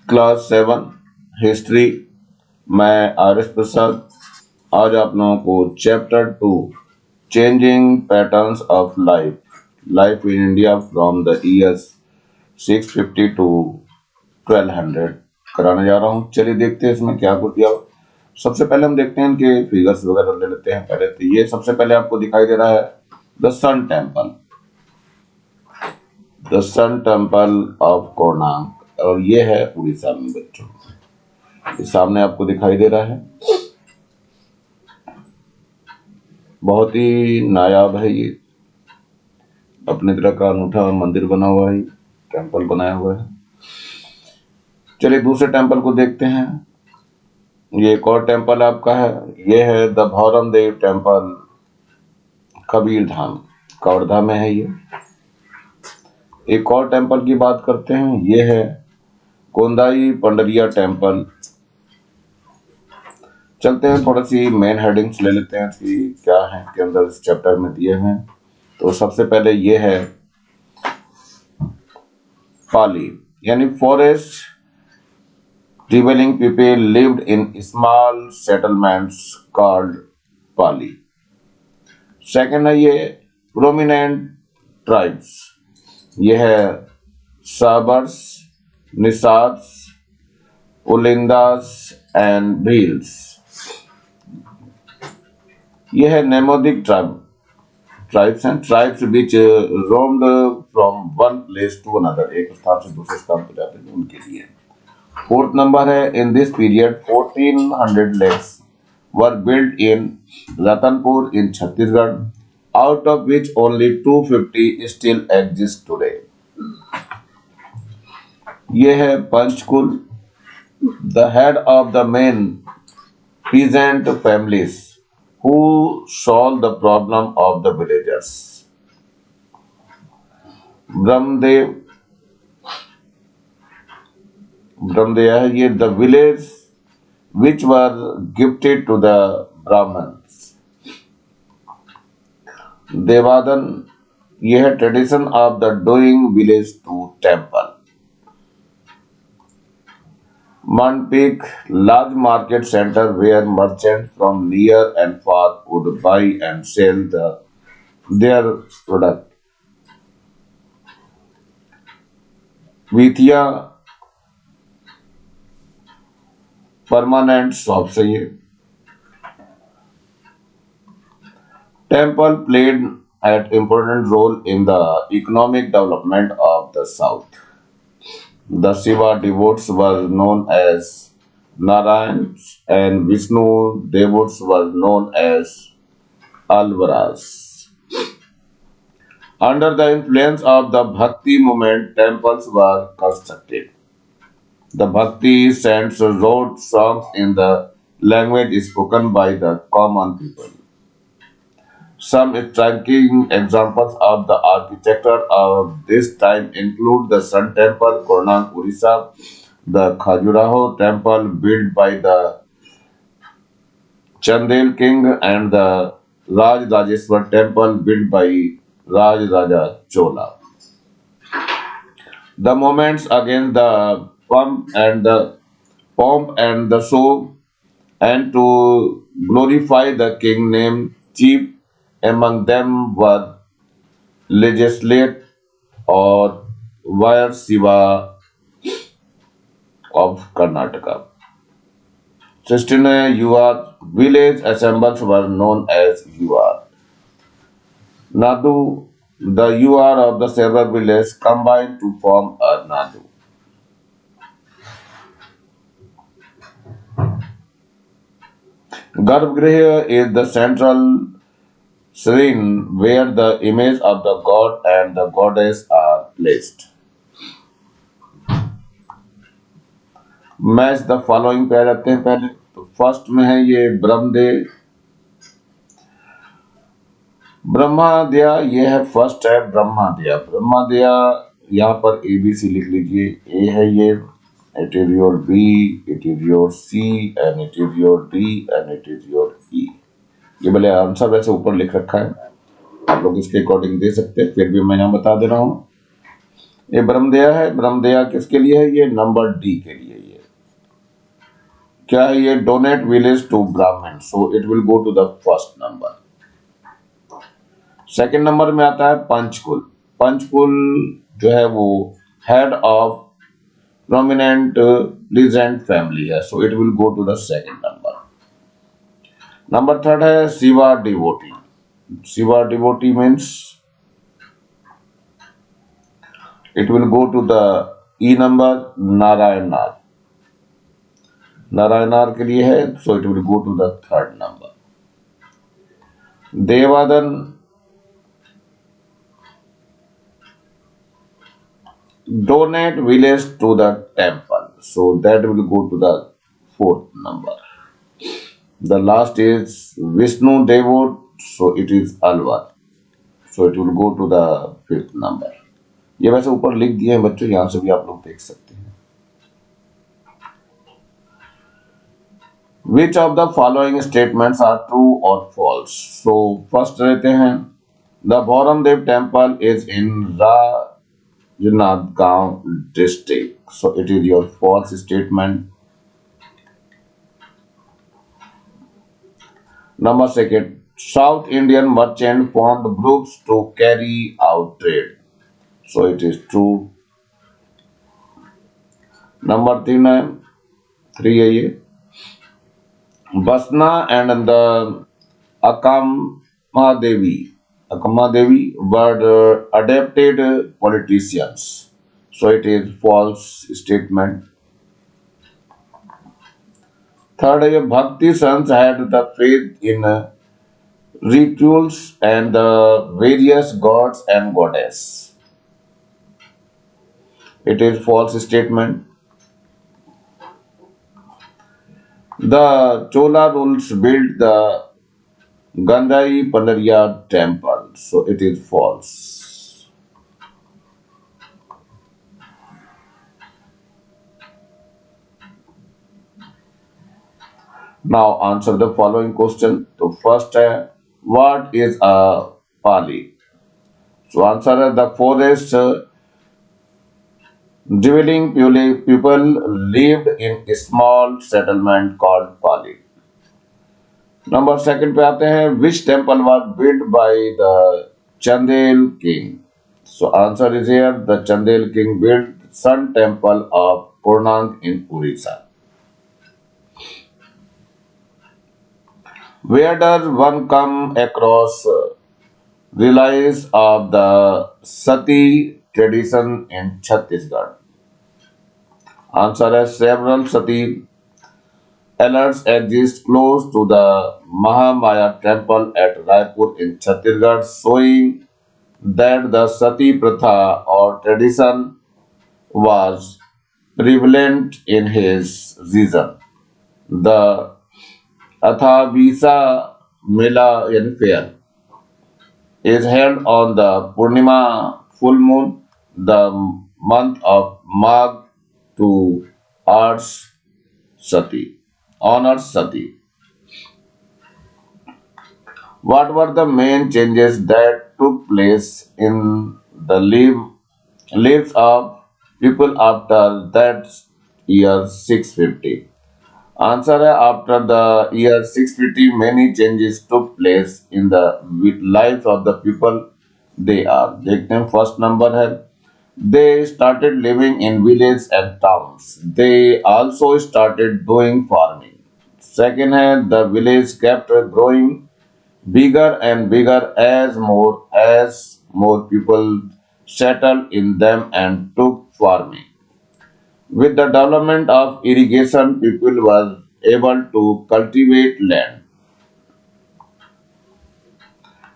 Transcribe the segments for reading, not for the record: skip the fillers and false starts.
Class 7 history. मैं R S. Prasad. आज आप लोगों को chapter 2 changing patterns of life in India from the years 650 to 1200 कराने जा रहा हूँ। चलिए देखते हैं इसमें क्या कुछ दिया। सबसे पहले हम देखते हैं इनके फिगर्स वगैरह ले लेते हैं। पहले तो ये सबसे पहले आपको दिखाई दे रहा है the sun temple of Konark, और ये है उड़ीसा में बच्चों। ये सामने आपको दिखाई दे रहा है, बहुत ही नायाब है। ये अपने तरह का अनूठा मंदिर बना हुआ है, टेम्पल बनाया हुआ है। चलिए दूसरे टेम्पल को देखते हैं। ये एक और टेम्पल आपका है, ये है द भौरम देव टेम्पल, कबीर धाम, कवर्धा में है ये। एक और टेम्पल की बात करते हैं, ये है कोंदाई पंडरिया टेम्पल। चलते हैं, थोड़ी सी मेन हेडिंग्स ले लेते हैं कि क्या है के अंदर इस चैप्टर में दिए हैं। तो सबसे पहले ये है पाली, यानी forest dwelling people lived in small settlements called palli. Second है ये प्रोमिनेंट ट्राइब्स, ये है साबर्स, निसाद्स, उलिंदास एंड भील्स। ये है nomadic tribes and tribes which roamed from one place to another, एक स्थान से दूसरे स्थान पर जाते हैं उनके लिए। फोर्थ नंबर है in this period 1400 lakes were built in Ratanpur in Chhattisgarh, out of which only 250 still exist today. ये है Panchkul, the head of the main peasant families who solve the problem of the villagers. Brahmadev है ये the village which were gifted to the Brahmins. Devadana, यह है tradition of the doing village to temple. Manpik, large market center where merchants from near and far would buy and sell their product. Vithia, permanent shop से ये temple played an important role in the economic development of the south. The Shiva devotees were known as Narayan and Vishnu devotees were known as Alvaras. Under the influence of the Bhakti movement, temples were constructed. The Bhakti saints wrote songs in the language spoken by the common people. Some striking examples of the architecture of this time include the Sun Temple, Konak, Orissa, the Khajuraho Temple built by the Chandel King, and the Raj Rajeshwar Temple built by Raj Raja Chola. The movements against the pomp and the show, and to glorify the king named chief among them were legislate or Vair Shiva of Karnataka. 16 UR village assemblies were known as UR. Nadu, the UR of the several villages combined to form a Nadu. Garbhagriha is the central shrine where the image of the god and the goddess are placed. Match the following पे आ जाते हैं। पहले तो first में है ये ब्रह्मादया, ये है फर्स्ट है ब्रह्मादया। यहाँ पर ABC लिख लीजिए। ए है ये, it is your B, it is your C and it is your D and it is your E। ये भले आंसर वैसे ऊपर लिख रखा है, आप लोग इसके अकॉर्डिंग दे सकते हैं, फिर भी मैं यहाँ बता दे रहा हूँ। ये ब्रह्मदया है, ब्रह्मदया किसके लिए है? ये नंबर D के लिए। क्या है ये? Donate village to Brahmin, so it will go to the first number. Second number में आता है पंचकुल। पंचकुल जो है वो head of prominent legend family है, so it will go to the second number. Number third है Shiva devotee. Shiva devotee means it will go to the E number. Narayanar, Narayanar के लिए है, so it will go to the third number. Devadana donate village to the temple, so that will go to the fourth number. The last is Vishnu devot, so it is Alwar, so it will go to the fifth number. ये वैसे ऊपर लिख दिए हैं बच्चों, यहां से भी आप लोग देख सकते हैं। Which of the following statements are true or false? So first रहते हैं the Bhoramdev temple is in Rajnathgaon district, so it is your false statement. Number second, South Indian merchant formed groups to carry out trade, so it is true. Number three है ये, Basna and the Akamadevi were adapted politicians, so it is false statement. Third है Bhakti sons had the faith in rituals and the various gods and goddess. It is false statement. The Chola rules built the Gandhari Pandariya temple, so it is false. Now answer the following question. So first, what is a palli? So answer is the forest dwelling people lived in a small settlement called palli. Number second पे आते हैं, which temple was build by the Chandel king? So answer is here, the Chandel king build sun temple of पूर्णांक in Orissa. Where does one come across relics of the sati tradition in Chhattisgarh? Answer is several sati alerts exist close to the Mahamaya temple at Raipur in Chhattisgarh, showing that the sati pratha or tradition was prevalent in his region. The Athavisa Mela fair is held on the Purnima full moon, the month of Magh, to arts sati, honors sati. What were the main changes that took place in the lives of people after that year 650? Answer है, after the year 650 many changes took place in the lives of the people. They are, देखते हैं, first number है, they started living in villages and towns. They also started doing farming. Second है, the village kept growing bigger and bigger as more people settled in them and took farming. With the development of irrigation, people were able to cultivate land.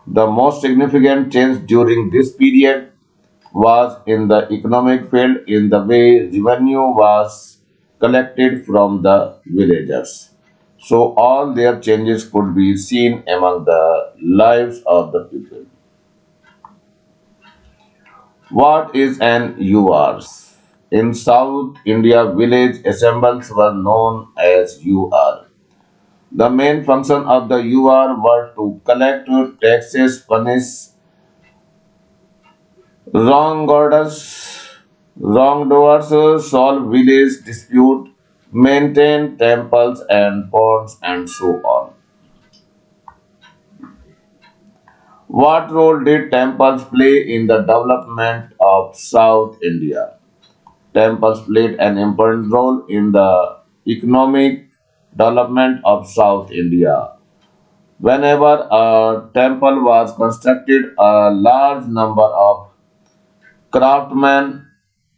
The most significant change during this period was in the economic field, in the way revenue was collected from the villagers. So all their changes could be seen among the lives of the people. What is an URs? In South India, village assemblies were known as UR. The main function of the UR were to collect taxes, punish wrongdoers, solve village dispute, maintain temples and ponds, and so on. What role did temples play in the development of South India? Temples played an important role in the economic development of South India. Whenever a temple was constructed, a large number of craftsmen,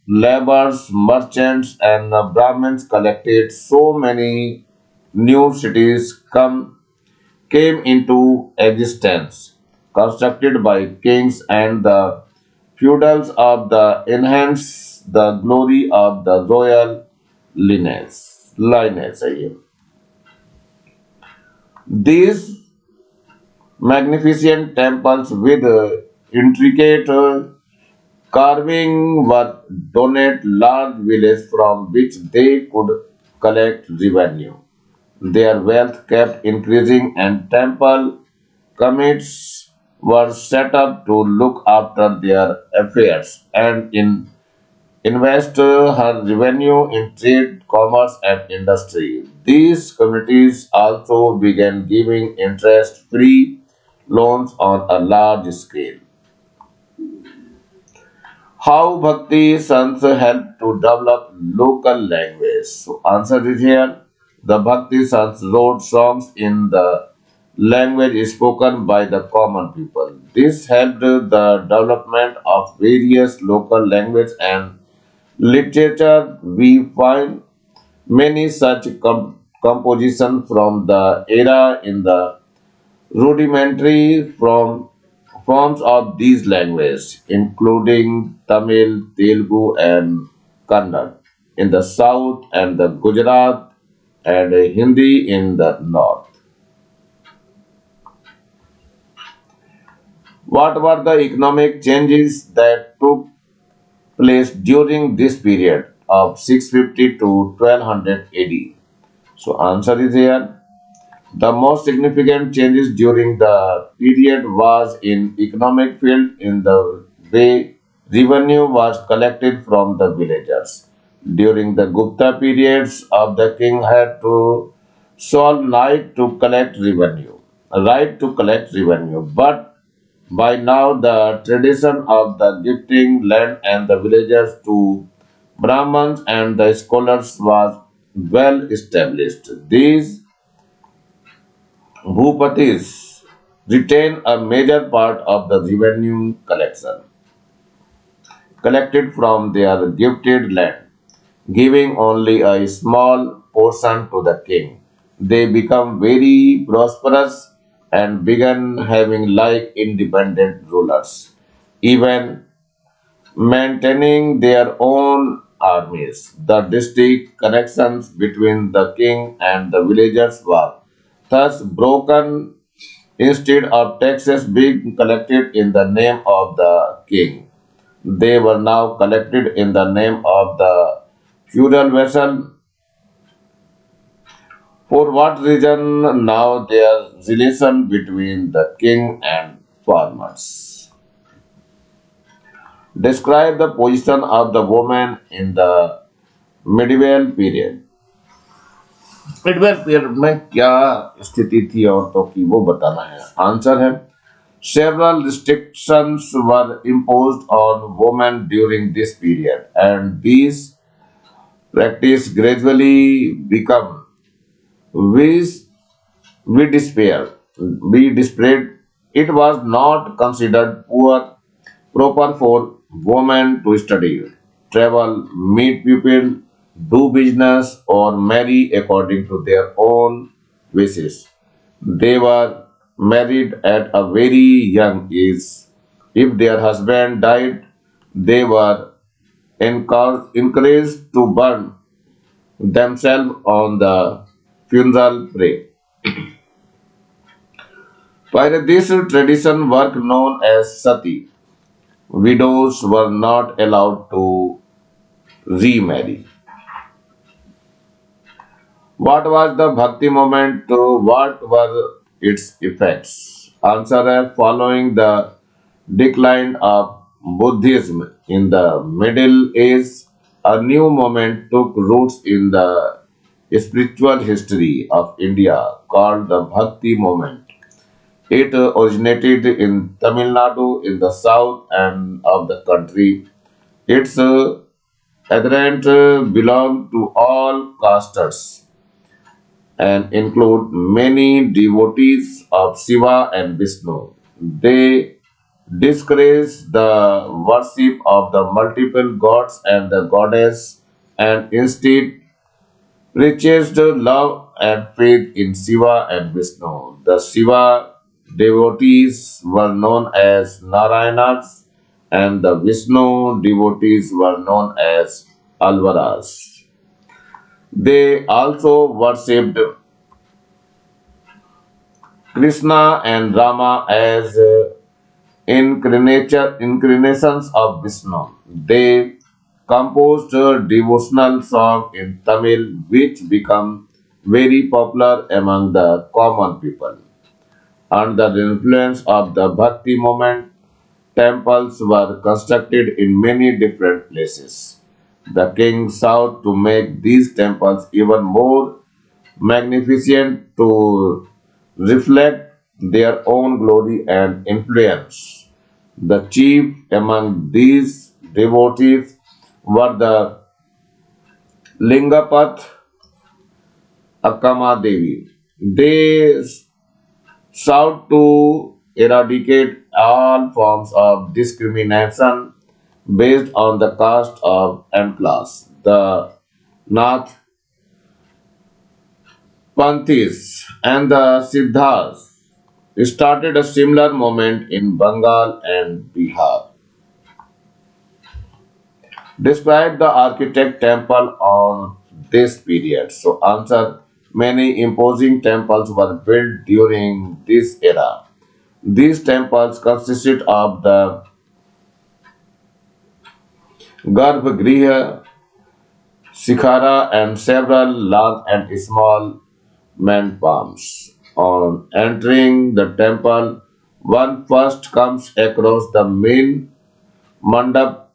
laborers, merchants, and Brahmins collected. So many new cities came into existence, constructed by kings and the feudals of the enhance the glory of the royal lineage. These magnificent temples with intricate carving were donate large villages from which they could collect revenue. Their wealth kept increasing and temple committees were set up to look after their affairs and invest her revenue in trade, commerce, and industry. These communities also began giving interest-free loans on a large scale. How Bhakti sons help to develop local language? So answer is here. The Bhakti sons wrote songs in the language spoken by the common people. This helped the development of various local language and literature. We find many such compositions from the era in the rudimentary forms of these languages, including Tamil, Telugu, and Kannada in the south, and the Gujarat and Hindi in the north. What were the economic changes that took place during this period of 650 to 1200 AD? So, answer is here. The most significant changes during the period was in economic field in the way revenue was collected from the villagers. During the Gupta periods of the king had to solve right to collect revenue. But by now the tradition of the gifting land and the villagers to Brahmins and the scholars was well established. These Bhupatis retain a major part of the revenue collection collected from their gifted land, giving only a small portion to the king. They become very prosperous and began having like independent rulers, even maintaining their own armies. The distinct connections between the king and the villagers were thus broken. Instead of taxes being collected in the name of the king, they were now collected in the name of the feudal vassal. For what reason now there relation between the king and farmers? Describe the position of the woman in the medieval period. Midvale period में क्या स्थिति थी औरतों की वो बताना है. Answer है several restrictions were imposed on women during this period, and these practice gradually become with we despair we displayed. It was not considered proper for women to study, travel, meet people, do business, or marry according to their own wishes. They were married at a very young age. If their husband died, they were encouraged to burn themselves on the funeral pyre. By this tradition work known as sati, widows were not allowed to remarry. What was the Bhakti movement? What were its effects? Answer है, following the decline of Buddhism in the Middle Age, a new movement took roots in the spiritual history of India called the Bhakti movement. It originated in Tamil Nadu in the south and of the country. Its adherents belong to all castes and include many devotees of Shiva and Vishnu. They discourage the worship of the multiple gods and the goddess and instead preaches the love and faith in Shiva and Vishnu. The Shiva devotees were known as Narayanas and the Vishnu devotees were known as Alvaras. They also worshipped Krishna and Rama as incarnations of Vishnu. They composed a devotional song in Tamil which became very popular among the common people. Under the influence of the Bhakti movement, temples were constructed in many different places. The king sought to make these temples even more magnificent to reflect their own glory and influence. The chief among these devotees were the Lingapat Akama Devi. They sought to eradicate all forms of discrimination based on the caste of and class. The Nath Panthis and the Siddhas started a similar movement in Bengal and Bihar. Describe the architect temple on this period. So answer many imposing temples were built during this era. These temples consisted of the Garbhagriha, Shikhara and several large and small mandapams. On entering the temple, one first comes across the main mandap,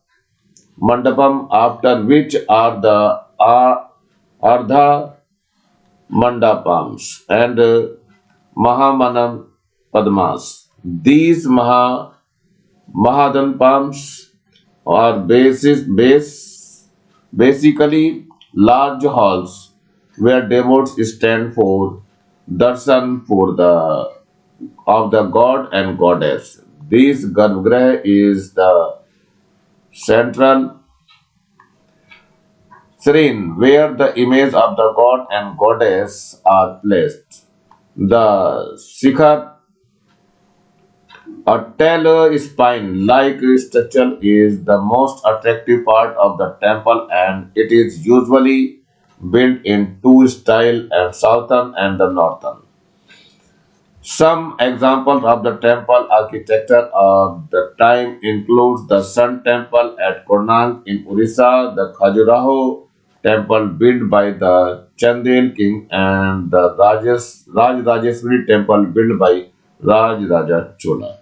mandapam, after which are the Ardha mandapams and Mahamanam Padmas. These Mahadhanpams are basically large halls where devotees stand for darshan for the of the god and goddess. This Garbhagriha is the central shrine where the image of the god and goddess are placed. The Shikhar, a tailor spine-like structure, is the most attractive part of the temple and it is usually built in two styles, and southern and the northern. Some examples of the temple architecture of the time includes the Sun Temple at Konark in Orissa, the Khajuraho temple built by the Chandel king, and the Rajrajeshwari temple built by Raj Raja Chola.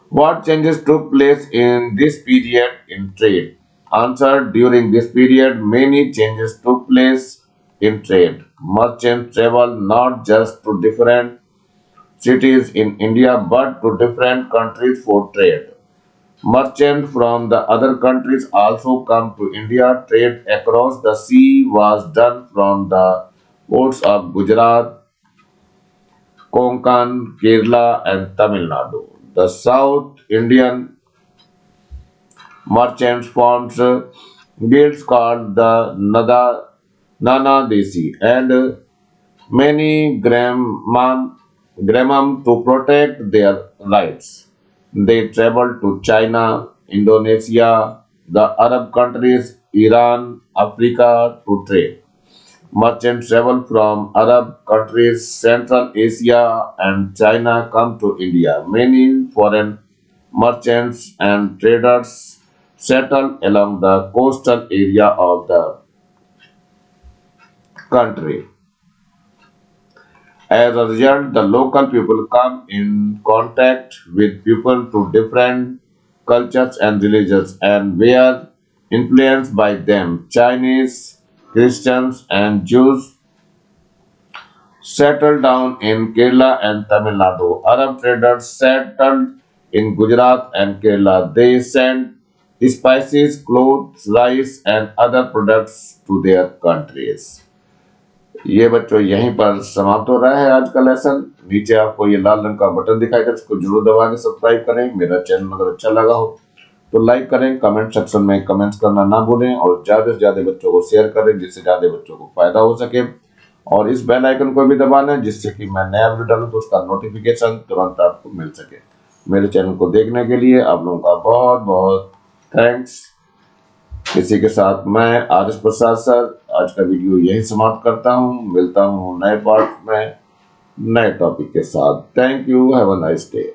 What changes took place in this period in trade? Answer: during this period, many changes took place in trade. Merchants traveled not just to different cities in India but to different countries for trade. Merchants from the other countries also come to India. Trade across the sea was done from the ports of Gujarat, Konkan, Kerala, and Tamil Nadu. The South Indian merchants formed guilds called the Nana Desi and many Gramam to protect their rights. They traveled to China, Indonesia, the Arab countries, Iran, Africa to trade. Merchants travel from Arab countries, Central Asia, and China come to India. Many foreign merchants and traders settle along the coastal area of the country. As a result, the local people come in contact with people to different cultures and religions and were influenced by them. Chinese Christians and Jews settled down in Kerala and Tamil Nadu. Arab traders settled in Gujarat and Kerala. They sent spices, clothes, rice, and other products to their countries. ये बच्चों यहीं पर समाप्त हो रहा है आज का लेसन। नीचे आपको ये लाल रंग का बटन दिखाई दे, इसको जरूर दबा के सब्सक्राइब करें। मेरा चैनल अगर अच्छा लगा हो तो लाइक करें, कमेंट सेक्शन में कमेंट्स करना ना भूलें और ज्यादा से ज्यादा बच्चों को शेयर करें जिससे ज्यादा बच्चों को फायदा हो सके। और इस बेल आइकन को भी दबाना जिससे कि मैं नया वीडियो डालूं तो उसका नोटिफिकेशन तुरंत आपको मिल सके। मेरे चैनल को देखने के लिए आप लोगों का बहुत बहुत थैंक्स। इसी के साथ मैं आरिश प्रसाद सर आज का वीडियो यही समाप्त करता हूँ। मिलता हूँ नए पार्ट में नए टॉपिक के साथ। Thank you, have a nice day.